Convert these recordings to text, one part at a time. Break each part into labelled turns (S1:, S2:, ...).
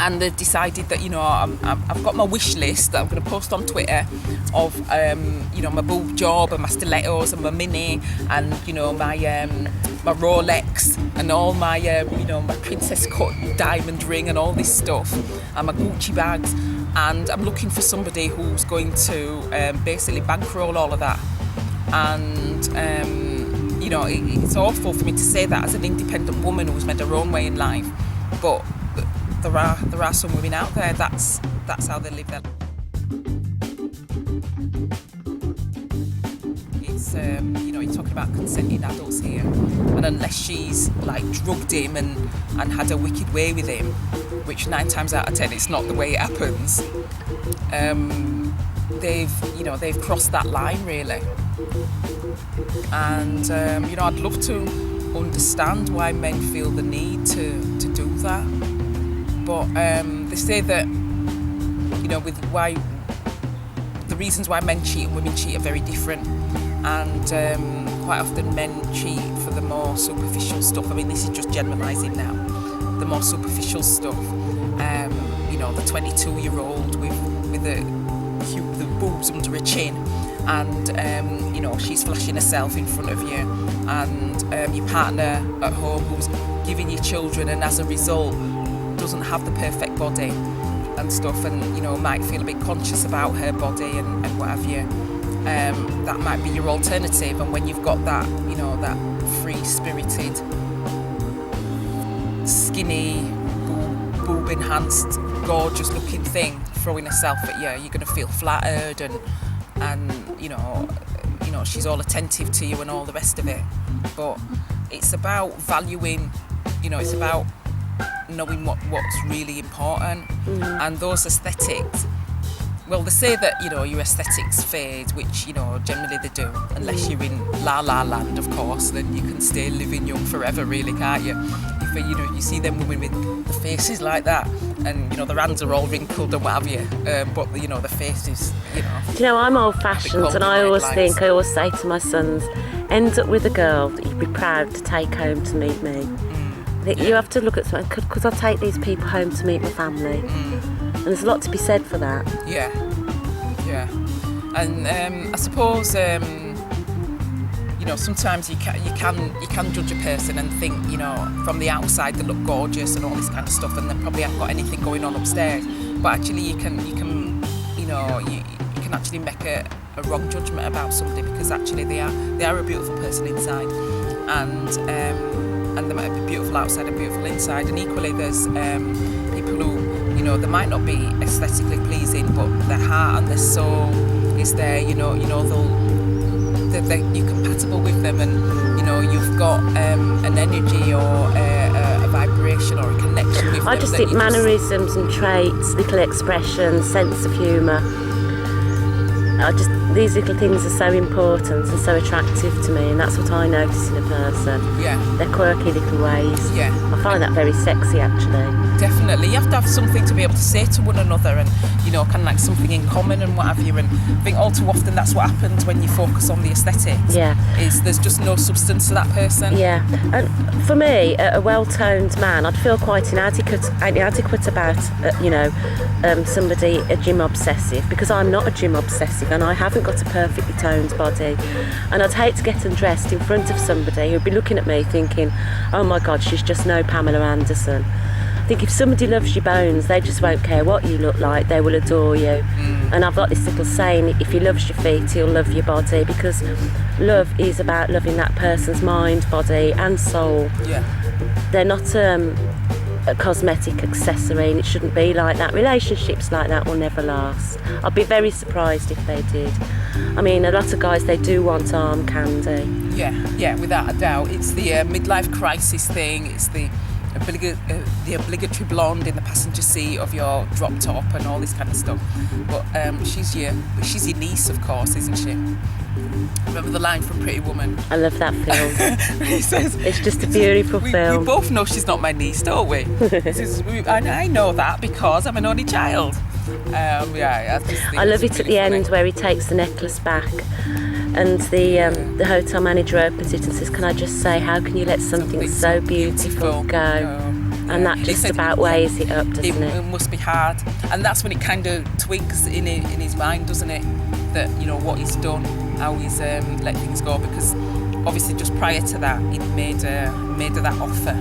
S1: And they've decided that, I've got my wish list that I'm going to post on Twitter of, my boob job and my stilettos and my mini and, my Rolex and all my, my princess cut diamond ring and all this stuff and my Gucci bags. And I'm looking for somebody who's going to basically bankroll all of that. And, it's awful for me to say that as an independent woman who's made her own way in life. But there are some women out there, that's how they live their life. It's, you're talking about consenting adults here. And unless she's like drugged him and had a wicked way with him, which 9 times out of 10 it's not the way it happens, they've crossed that line really. And I'd love to understand why men feel the need to do that. But they say that with why the reasons why men cheat and women cheat are very different, and quite often men cheat for the more superficial stuff. I mean, this is just generalising now. The more superficial stuff, the 22-year-old with the boobs under her chin, and she's flashing herself in front of you, and your partner at home who's giving you children, and as a result doesn't have the perfect body and stuff, and might feel a bit conscious about her body and what have you. That might be your alternative. And when you've got that, that free-spirited, skinny, boob-enhanced, gorgeous-looking thing throwing herself at you, you're going to feel flattered, and she's all attentive to you and all the rest of it. But it's about valuing, it's about knowing what's really important. And those aesthetics, well, they say that your aesthetics fade, which generally they do, unless you're in La La Land, of course. Then you can stay living young forever, really, can't you? If you see them women with the faces like that, and their hands are all wrinkled and what have you, but the face is
S2: I'm old-fashioned, and I always say to my sons, end up with a girl that you'd be proud to take home to meet me. You have to look at something, because I take these people home to meet my family, and there's a lot to be said for that.
S1: Yeah. And I suppose sometimes you can judge a person and think from the outside they look gorgeous and all this kind of stuff, and they probably haven't got anything going on upstairs. But actually you can actually make a wrong judgment about somebody, because actually they are a beautiful person inside, and they might be beautiful outside and beautiful inside. And equally there's people who, they might not be aesthetically pleasing, but their heart and their soul is there, you're compatible with them, and you've got an energy or a vibration or a connection with them.
S2: I just think mannerisms and traits, little expressions, sense of humour, these little things are so important and so attractive to me, and that's what I notice in a person.
S1: Yeah.
S2: Their quirky little ways.
S1: Yeah.
S2: I find that very sexy, actually.
S1: Definitely. You have to have something to be able to say to one another, and kind of like something in common and what have you. And I think all too often that's what happens when you focus on the aesthetics. Yeah. Is there's just no substance to that person.
S2: Yeah. And for me, a well-toned man, I'd feel quite inadequate about somebody a gym obsessive, because I'm not a gym obsessive and I haven't got a perfectly toned body, and I'd hate to get undressed in front of somebody who'd be looking at me thinking, oh my God, she's just no Pamela Anderson. I think if somebody loves your bones, they just won't care what you look like, they will adore you. And I've got this little saying, if he loves your feet, he'll love your body, because love is about loving that person's mind, body and soul.
S1: Yeah.
S2: They're not a cosmetic accessory, and it shouldn't be like that. Relationships like that will never last. I'd be very surprised if they did. I mean, a lot of guys, they do want arm candy.
S1: Yeah, without a doubt. It's the midlife crisis thing. It's the obligatory blonde in the passenger seat of your drop top and all this kind of stuff. But she's your niece, of course, isn't she? Remember the line from Pretty Woman?
S2: I love that film.
S1: He says,
S2: it's just a beautiful film.
S1: We both know she's not my niece, don't we? He says, I know that because I'm an only child. I
S2: love it at the end where he takes the necklace back, and the hotel manager opens it and says, can I just say, how can you let something so beautiful go? And that
S1: He
S2: just
S1: said
S2: about weighs it up, doesn't it?
S1: It must be hard, and that's when it kind of twigs in his mind, doesn't it? That what he's done, how he's let things go, because obviously just prior to that, he'd made her that offer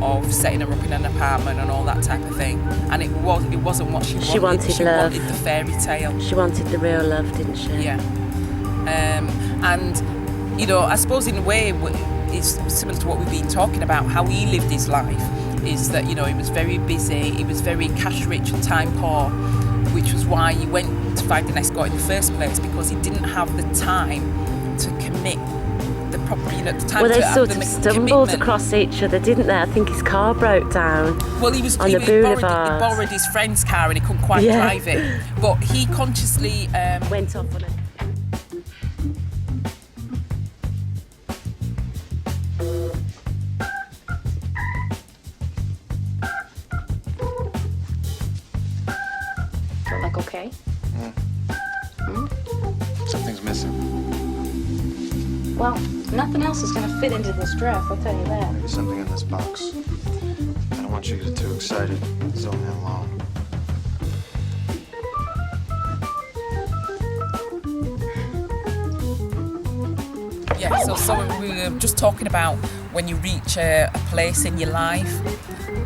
S1: of setting her up in an apartment and all that type of thing, and it wasn't what she wanted. She
S2: wanted love.
S1: Wanted the fairy tale.
S2: She wanted the real love, didn't she?
S1: Yeah. And I suppose in a way it's similar to what we've been talking about, how he lived his life, is that he was very busy, he was very cash rich and time poor, which was why he went to find an escort in the first place, because he didn't have the time to commit the proper, the time
S2: well, they
S1: to
S2: sort
S1: have
S2: of
S1: the
S2: stumbled
S1: commitment.
S2: across each other, didn't they? I think his car broke down.
S1: Well, he
S2: boulevard.
S1: borrowed his friend's car and he couldn't quite drive it, but he consciously
S2: went off on it.
S3: Like okay?
S4: Something's missing.
S3: Well, nothing else is gonna fit into this dress, I'll tell you that.
S4: Maybe something in this box. I don't want you to get too excited. It's only alone.
S1: Yeah, so we were just talking about when you reach a place in your life,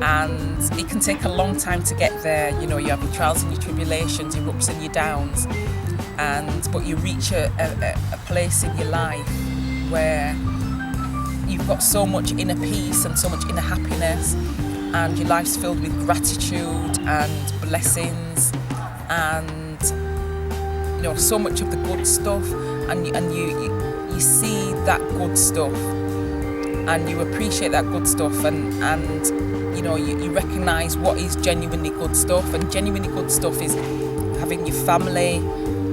S1: and it can take a long time to get there. You have your trials and your tribulations, your ups and your downs, but you reach a place in your life where you've got so much inner peace and so much inner happiness, and your life's filled with gratitude and blessings, and so much of the good stuff, and you see that good stuff and you appreciate that good stuff, and you recognise what is genuinely good stuff. And genuinely good stuff is having your family,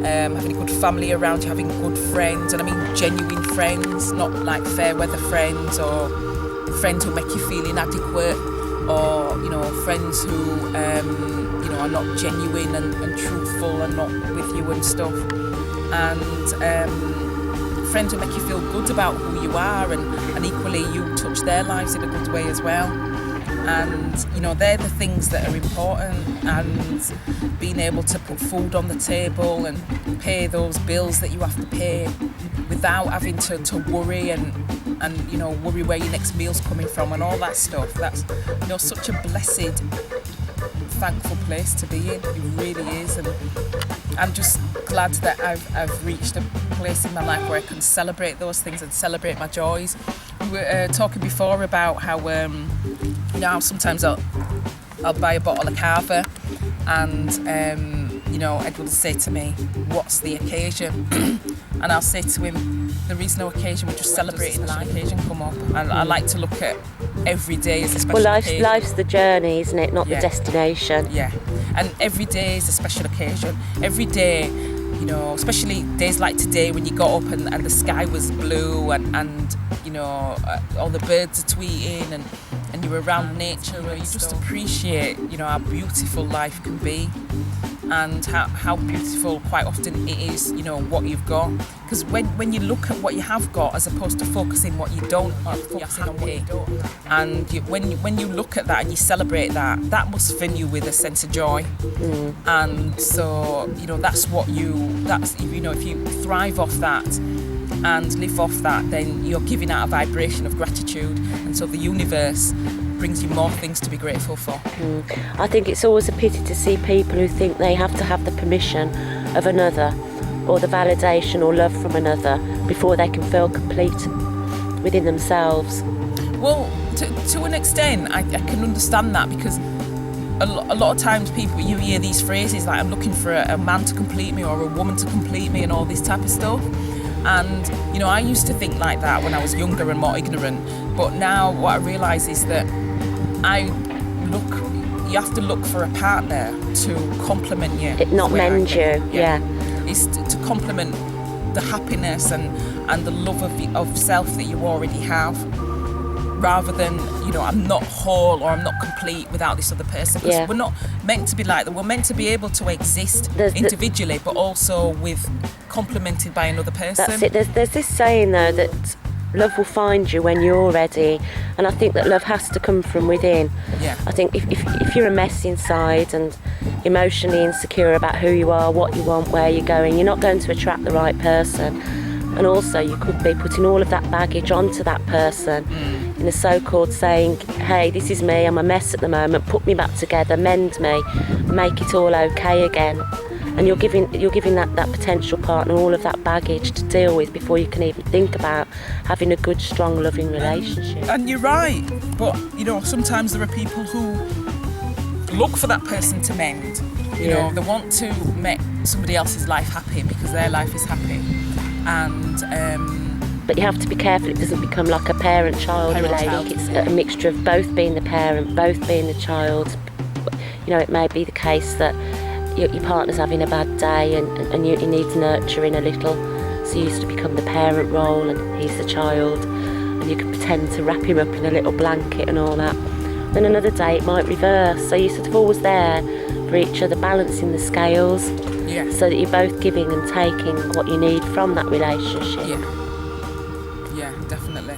S1: having a good family around you, having good friends, and I mean genuine friends, not like fair weather friends or friends who make you feel inadequate, or friends who are not genuine and truthful and not with you and stuff, and friends who make you feel good about who you are, and equally you touch their lives in a good way as well. And they're the things that are important, and being able to put food on the table and pay those bills that you have to pay without having to worry and worry where your next meal's coming from and all that stuff. That's such a blessed, thankful place to be in. It really is, and I'm just glad that I've reached a place in my life where I can celebrate those things and celebrate my joys. We were talking before about how sometimes I'll buy a bottle of Carver, and Edward will say to me, "What's the occasion?" And I'll say to him, "There is no occasion. We're just celebrating life." Occasion come up, and I like to look at every day as a special occasion.
S2: Life's the journey, isn't it? Not
S1: Yeah.
S2: the destination.
S1: Yeah, and every day is a special occasion. Every day, especially days like today when you got up and the sky was blue and all the birds are tweeting and you're around nature, and you just appreciate how beautiful life can be, and how beautiful quite often it is what you've got. Because when you look at what you have got as opposed to focusing what you don't, or focusing on what you don't, and when you look at that and you celebrate that must fill you with a sense of joy. And so if you thrive off that and live off that, then you're giving out a vibration of gratitude, and so the universe brings you more things to be grateful for.
S2: I think it's always a pity to see people who think they have to have the permission of another, or the validation or love from another, before they can feel complete within themselves.
S1: Well, to an extent, I can understand that, because a lot of times you hear these phrases like, I'm looking for a man to complete me or a woman to complete me and all this type of stuff. And I used to think like that when I was younger and more ignorant, but now what I realise is that you have to look for a partner to complement you.
S2: Not mend you, yeah.
S1: It's to complement the happiness and the love of self that you already have, rather than I'm not whole or I'm not complete without this other person, because we're not meant to be like that. We're meant to be able to exist individually, but also complemented by another person.
S2: That's it. There's this saying though that Love will find you when you're ready, and I think that love has to come from within.
S1: Yeah.
S2: I think if you're a mess inside and emotionally insecure about who you are, what you want, where you're going, you're not going to attract the right person. And also you could be putting all of that baggage onto that person in a so-called saying, hey, this is me, I'm a mess at the moment, put me back together, mend me, make it all okay again. And you're giving that potential partner all of that baggage to deal with before you can even think about having a good, strong, loving relationship.
S1: And you're right, but you know, sometimes there are people who look for that person to mend. You know, they want to make somebody else's life happy because their life is happy. And
S2: but you have to be careful it doesn't become like a parent-child relationship. It's a mixture of both being the parent, both being the child. You know, it may be the case that your partner's having a bad day and he needs nurturing a little, so you used to become the parent role and he's the child, and you can pretend to wrap him up in a little blanket and all that. Then another day it might reverse, so you're sort of always there for each other, balancing the scales, so that you're both giving and taking what you need from that relationship.
S1: Yeah, definitely.